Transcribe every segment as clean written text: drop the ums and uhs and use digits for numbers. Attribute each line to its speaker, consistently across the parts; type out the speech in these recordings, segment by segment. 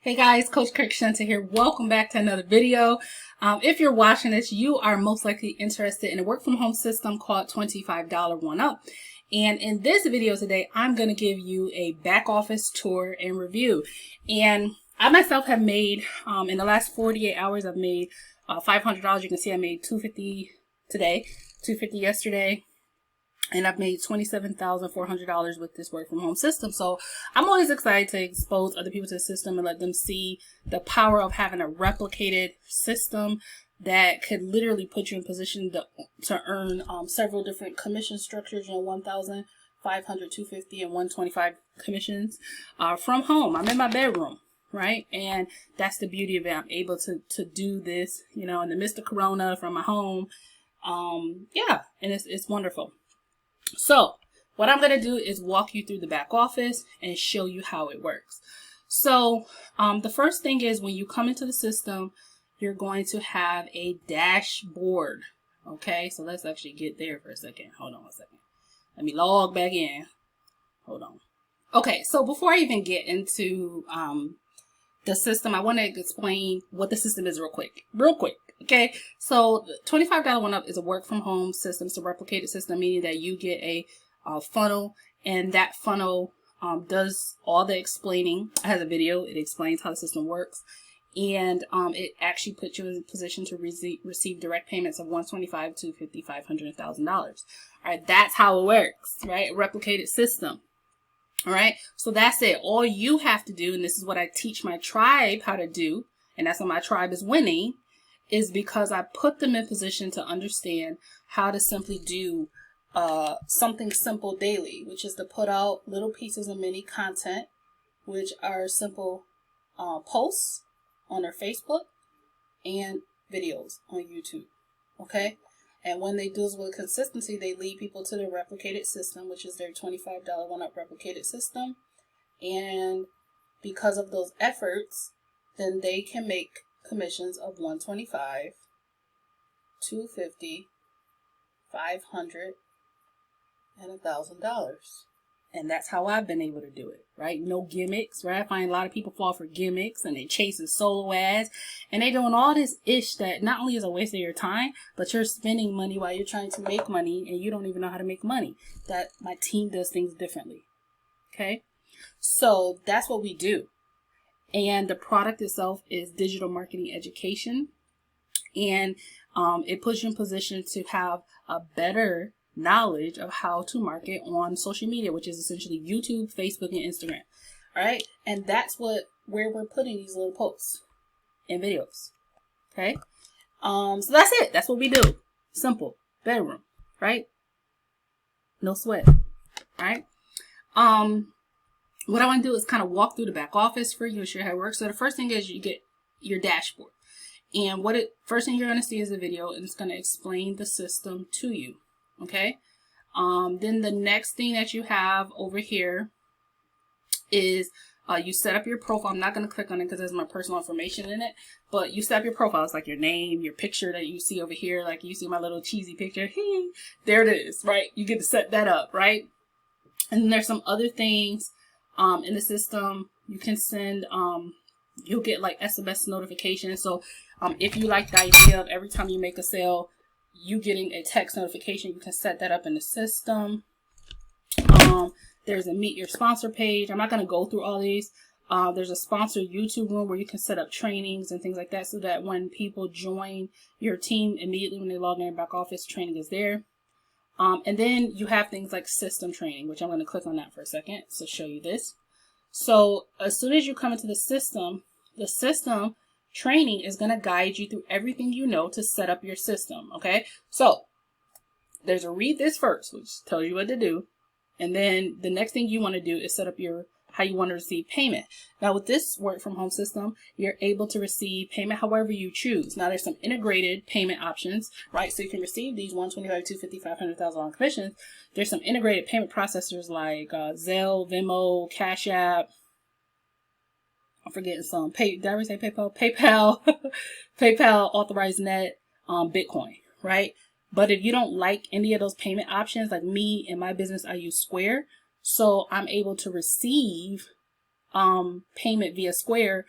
Speaker 1: Hey guys, Coach 𝐸𝐸 here. Welcome back to another video. If you're watching this, you are most likely interested in a work from home system called $25 1UP. And in this video today, I'm going to give you a back office tour and review. And I myself have made, in the last 48 hours, I've made $500. You can see I made $250 today, $250 yesterday. And I've made $27,400 with this work from home system. So I'm always excited to expose other people to the system and let them see the power of having a replicated system that could literally put you in position to earn several different commission structures, 1,500, 250, and 125 commissions from home. I'm in my bedroom, right? And that's the beauty of it. I'm able to do this, in the midst of Corona from my home. Yeah, and it's wonderful. So what I'm going to do is walk you through the back office and show you how it works. So the first thing is when you come into the system, you're going to have a dashboard. Okay, so let's actually get there for a second. Hold on a second. Let me log back in. Hold on. Okay, so before I even get into the system, I want to explain what the system is real quick. Okay, so the $25 1UP is a work from home system. It's a replicated system, meaning that you get a funnel, and that funnel does all the explaining. It has a video. It explains how the system works, and it actually puts you in a position to receive direct payments of $125, $250, $500, and $1,000. All right, that's how it works, right? A replicated system. All right, so that's it. All you have to do, and this is what I teach my tribe how to do, and that's why my tribe is winning, is because I put them in position to understand how to simply do something simple daily, which is to put out little pieces of mini content, which are simple posts on their Facebook and videos on YouTube. Okay, and when they do this with consistency, they lead people to the replicated system, which is their $25 1UP replicated system. And because of those efforts, then they can make commissions of $125, $250, $500, and $1,000. And that's how I've been able to do it, right? No gimmicks, right? I find a lot of people fall for gimmicks and they chasing solo ads and they doing all this ish that not only is a waste of your time, but you're spending money while you're trying to make money and you don't even know how to make money. That my team does things differently. Okay, so that's what we do. And the product itself is digital marketing education, and it puts you in position to have a better knowledge of how to market on social media, which is essentially YouTube, Facebook, and Instagram. All right, and that's where we're putting these little posts and videos. Okay, so that's it. That's what we do. Simple, bedroom, right? No sweat. All right. What I want to do is kind of walk through the back office for you and show you how it works. So the first thing is you get your dashboard, and first thing you're going to see is a video, and it's going to explain the system to you. Okay. Then the next thing that you have over here is you set up your profile. I'm not going to click on it because there's my personal information in it, but you set up your profile. It's like your name, your picture that you see over here. Like you see my little cheesy picture. Hey, there it is, right? You get to set that up, right? And then there's some other things in the system. You can send, you'll get like SMS notifications. So if you like the idea of every time you make a sale, you getting a text notification, you can set that up in the system. There's a meet your sponsor page. I'm not going to go through all these. There's a sponsor YouTube room where you can set up trainings and things like that, so that when people join your team, immediately when they log in your back office, training is there. And then you have things like system training, which I'm going to click on that for a second to show you this. So as soon as you come into the system training is going to guide you through everything you know to set up your system. Okay, so there's a read this first, which tells you what to do. And then the next thing you want to do is set up how you want to receive payment. Now with this work from home system, you're able to receive payment however you choose. Now there's some integrated payment options, right? So you can receive these $125, $250, $500, $1,000 commissions. There's some integrated payment processors like Zelle, Venmo, Cash App. I'm forgetting some. Did I already say PayPal? PayPal, Authorized Net, Bitcoin, right? But if you don't like any of those payment options, like me in my business, I use Square. So I'm able to receive payment via Square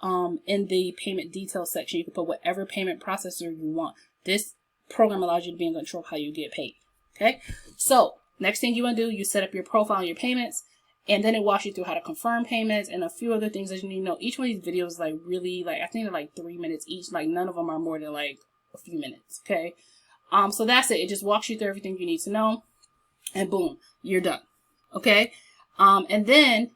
Speaker 1: in the payment details section. You can put whatever payment processor you want. This program allows you to be in control of how you get paid. Okay, so next thing you want to do, you set up your profile and your payments, and then it walks you through how to confirm payments and a few other things that you need to know. Each one of these videos is like really, like, I think they're like 3 minutes each. Like none of them are more than like a few minutes. Okay, so that's it. It just walks you through everything you need to know, and boom, you're done. Okay, and then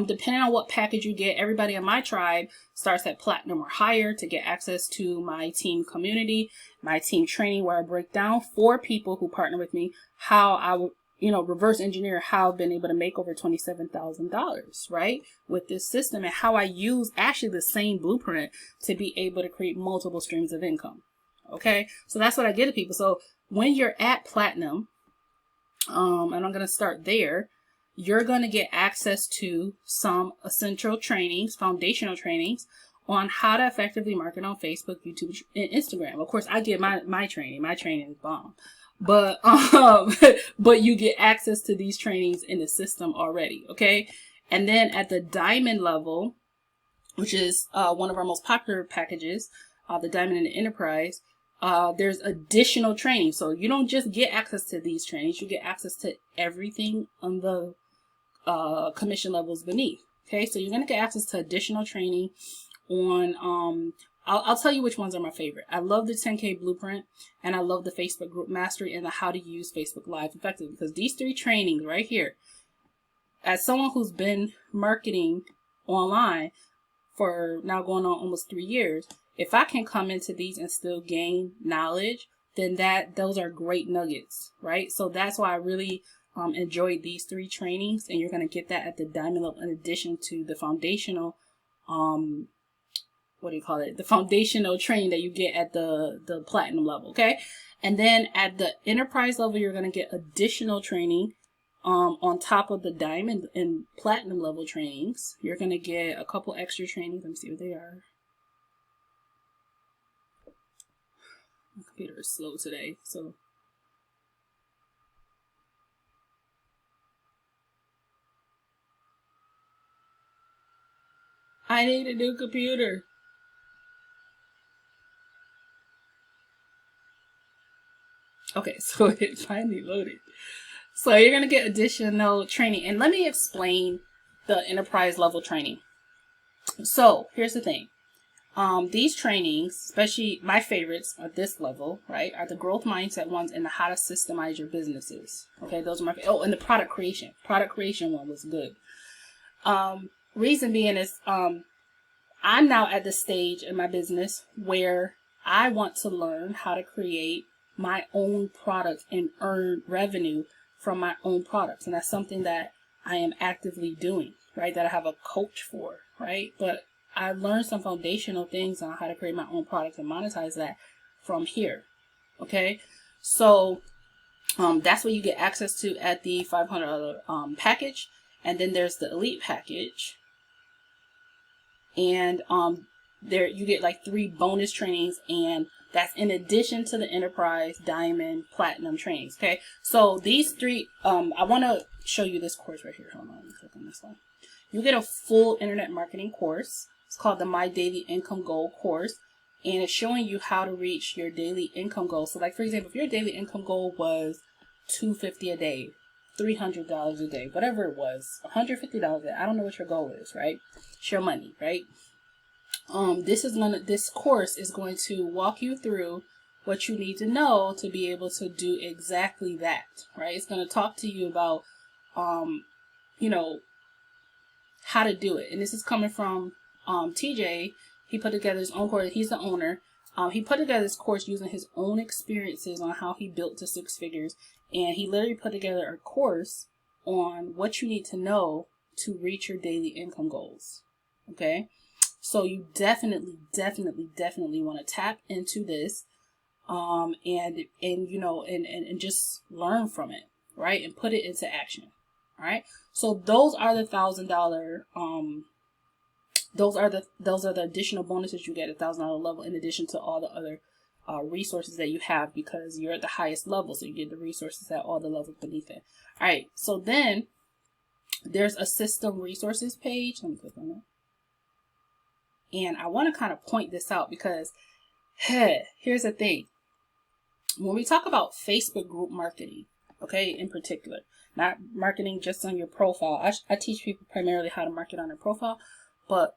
Speaker 1: depending on what package you get, everybody in my tribe starts at platinum or higher to get access to my team community, my team training, where I break down for people who partner with me how I would, reverse engineer how I've been able to make over $27,000, right, with this system, and how I use actually the same blueprint to be able to create multiple streams of income. Okay, so that's what I get to people. So when you're at platinum, and I'm going to start there, you're going to get access to some essential trainings, foundational trainings on how to effectively market on Facebook, YouTube, and Instagram. Of course, I get my training. My training is bomb. But but you get access to these trainings in the system already, okay? And then at the diamond level, which is one of our most popular packages, the diamond and the enterprise, there's additional training. So you don't just get access to these trainings, you get access to everything on the commission levels beneath. Okay, so you're going to get access to additional training on I'll tell you which ones are my favorite. I love the 10K blueprint, and I love the Facebook group mastery, and the how to use Facebook Live effectively, because these 3 trainings right here, as someone who's been marketing online for now going on almost 3 years, if I can come into these and still gain knowledge, then those are great nuggets, right? So that's why I really enjoyed these 3 trainings, and you're going to get that at the diamond level in addition to the foundational the foundational training that you get at the platinum level. Okay, and then at the enterprise level, you're going to get additional training on top of the diamond and platinum level trainings. You're going to get a couple extra trainings. Let me see what they are. My computer is slow today, so I need a new computer. Okay, so it finally loaded. So you're going to get additional training. And let me explain the enterprise level training. So here's the thing. These trainings, especially my favorites at this level, right, are the growth mindset ones and the how to systemize your businesses. Okay, those are my favorite. Oh, and the product creation. Product creation one was good. Reason being is I'm now at the stage in my business where I want to learn how to create my own products and earn revenue from my own products. And that's something that I am actively doing, right? That I have a coach for, right? But I learned some foundational things on how to create my own products and monetize that from here. Okay. So, that's what you get access to at the $500 package. And then there's the elite package. And, there you get like 3 bonus trainings, and that's in addition to the enterprise, diamond, platinum trainings. Okay, so these 3, I want to show you this course right here. Hold on, let me click on this one. You get a full internet marketing course. It's called the My Daily Income Goal course, and it's showing you how to reach your daily income goal. So like, for example, if your daily income goal was $250 a day, $300 a day, whatever it was, $150 a day, I don't know what your goal is, right? It's your money, right? This course is going to walk you through what you need to know to be able to do exactly that, right? It's going to talk to you about, how to do it. And this is coming from, TJ. He put together his own course. He's the owner. He put together this course using his own experiences on how he built to 6 figures. And he literally put together a course on what you need to know to reach your daily income goals. Okay. So you definitely want to tap into this, and just learn from it, right? And put it into action. All right. So those are the $1,000. Those are the additional bonuses you get at $1,000 level, in addition to all the other resources that you have, because you're at the highest level. So you get the resources at all the levels beneath it. All right. So then there's a system resources page. Let me click on that. And I want to kind of point this out because, hey, here's the thing. When we talk about Facebook group marketing, okay, in particular, not marketing just on your profile. I teach people primarily how to market on their profile, but,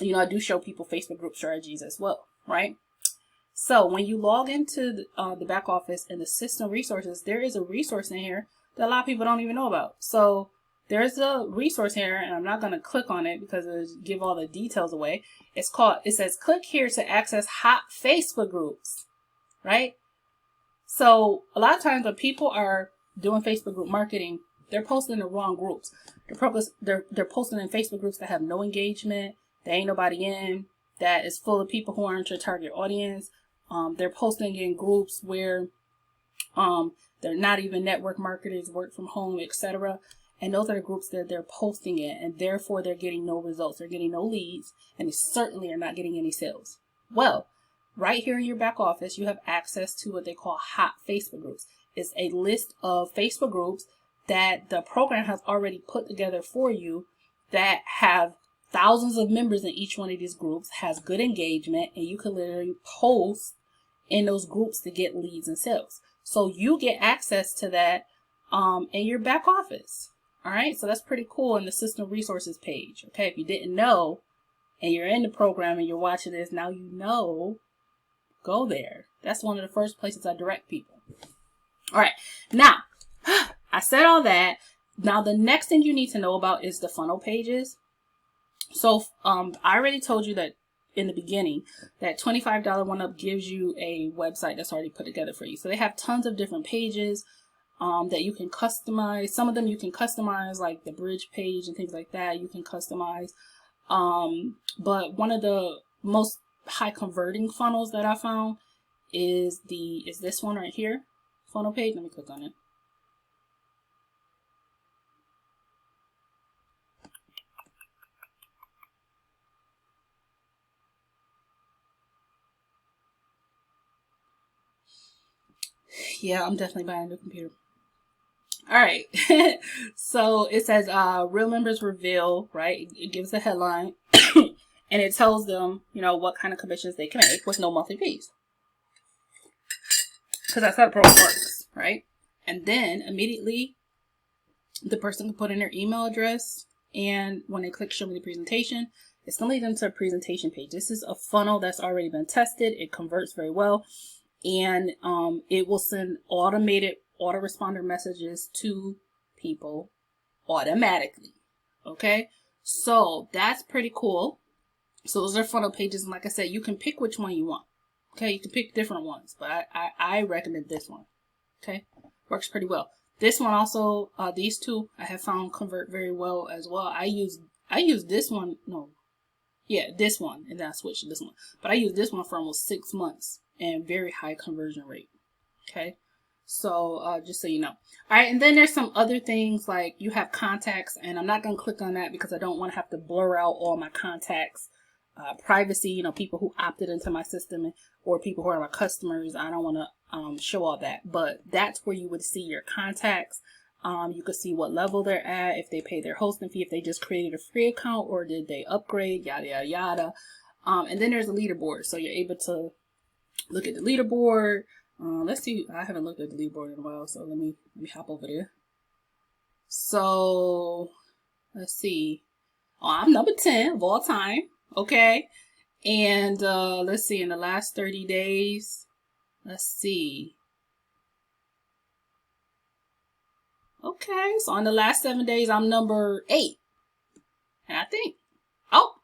Speaker 1: you know, I do show people Facebook group strategies as well, right? So when you log into the back office and the system resources, there is a resource in here that a lot of people don't even know about. So there's a resource here, and I'm not going to click on it because it'll give all the details away. It says, click here to access hot Facebook groups, right? So a lot of times when people are doing Facebook group marketing, they're posting in the wrong groups. They're posting in Facebook groups that have no engagement, that ain't nobody in, that is full of people who aren't your target audience. They're posting in groups where they're not even network marketers, work from home, etc. And those are the groups that they're posting in, and therefore they're getting no results. They're getting no leads, and they certainly are not getting any sales. Well, right here in your back office, you have access to what they call hot Facebook groups. It's a list of Facebook groups that the program has already put together for you that have thousands of members in each one of these groups, has good engagement, and you can literally post in those groups to get leads and sales. So you get access to that in your back office. All right, so that's pretty cool in the system resources page. Okay, if you didn't know and you're in the program and you're watching this, now you know, go there. That's one of the first places I direct people. All right, now I said all that. Now the next thing you need to know about is the funnel pages. So I already told you that in the beginning that $25 1UP gives you a website that's already put together for you. So they have tons of different pages that you can customize. Some of them you can customize, like the bridge page and things like that. You can customize. But one of the most high converting funnels that I found is this one right here, funnel page. Let me click on it. Yeah, I'm definitely buying a new computer. All right. So it says, real members reveal, right? It gives the headline and it tells them, you know, what kind of commissions they can make with no monthly fees. Because that's how the program works, right? And then immediately the person can put in their email address, and when they click show me the presentation, it's going to lead them to a presentation page. This is a funnel that's already been tested. It converts very well. And it will send automated autoresponder messages to people automatically. Okay, so that's pretty cool. So those are funnel pages, and like I said, you can pick which one you want. Okay, you can pick different ones, but I recommend this one. Okay, works pretty well. This one also, these two I have found convert very well as well. I use this one. No, yeah, this one, and then I switched to this one. But I used this one for almost 6 months. And very high conversion rate. Okay, so just so you know. All right, and then there's some other things like you have contacts, and I'm not going to click on that because I don't want to have to blur out all my contacts. Privacy, you know, people who opted into my system or people who are my customers. I don't want to show all that, but that's where you would see your contacts. You could see what level they're at, if they pay their hosting fee, if they just created a free account or did they upgrade, yada yada yada. And then there's a leaderboard, so you're able to look at the leaderboard. Let's see. I haven't looked at the leaderboard in a while, so let me hop over there. So let's see. Oh, I'm number 10 of all time. Okay, and let's see. In the last 30 days, let's see. Okay, so in the last 7 days, I'm number 8, and I think. Oh.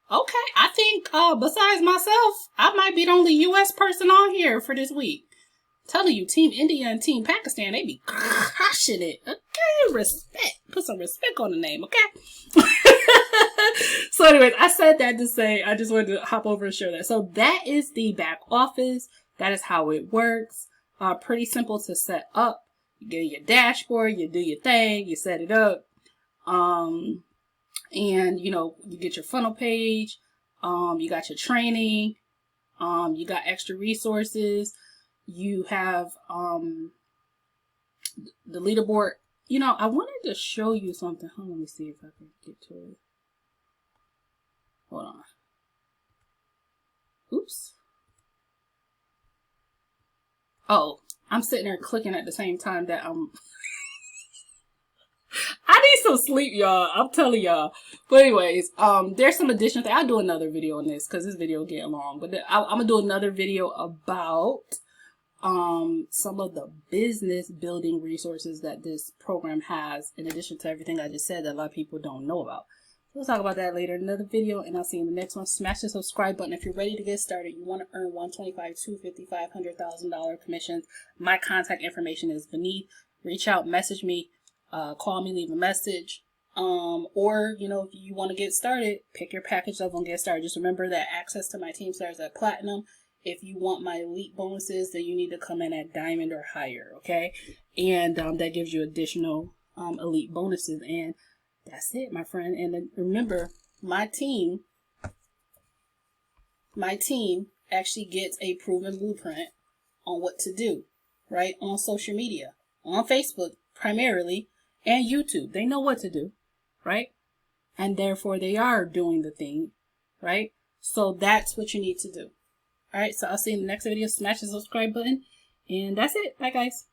Speaker 1: Okay, I think besides myself, I might be the only U.S. person on here for this week. Telling you, Team India and Team Pakistan, they be crushing it. Okay, respect. Put some respect on the name, okay? So anyways, I said that to say, I just wanted to hop over and share that. So that is the back office. That is how it works. Pretty simple to set up. You get your dashboard, you do your thing, you set it up. And, you know, you get your funnel page, you got your training, you got extra resources, you have, the leaderboard. You know, I wanted to show you something. Hold on, let me see if I can get to it. Hold on. Oops. Oh, I'm sitting there clicking at the same time that I'm... I need some sleep, y'all. I'm telling y'all. But anyways, there's some additional things. I'll do another video on this because this video is getting long. But I'm going to do another video about some of the business building resources that this program has, in addition to everything I just said that a lot of people don't know about. We'll talk about that later in another video, and I'll see you in the next one. Smash the subscribe button if you're ready to get started. You want to earn $125,000, $250,000, $500,000 commissions. My contact information is beneath. Reach out, message me, call me, leave a message. Or, you know, if you want to get started, pick your package up and get started. Just remember that access to my team starts at platinum. If you want my elite bonuses, then you need to come in at diamond or higher, okay? And that gives you additional elite bonuses. And that's it, my friend. And remember, my team actually gets a proven blueprint on what to do, right? On social media, on Facebook primarily, and YouTube. They know what to do, right? And therefore they are doing the thing, right? So that's what you need to do. All right, so I'll see you in the next video. Smash the subscribe button. And that's it. Bye, guys.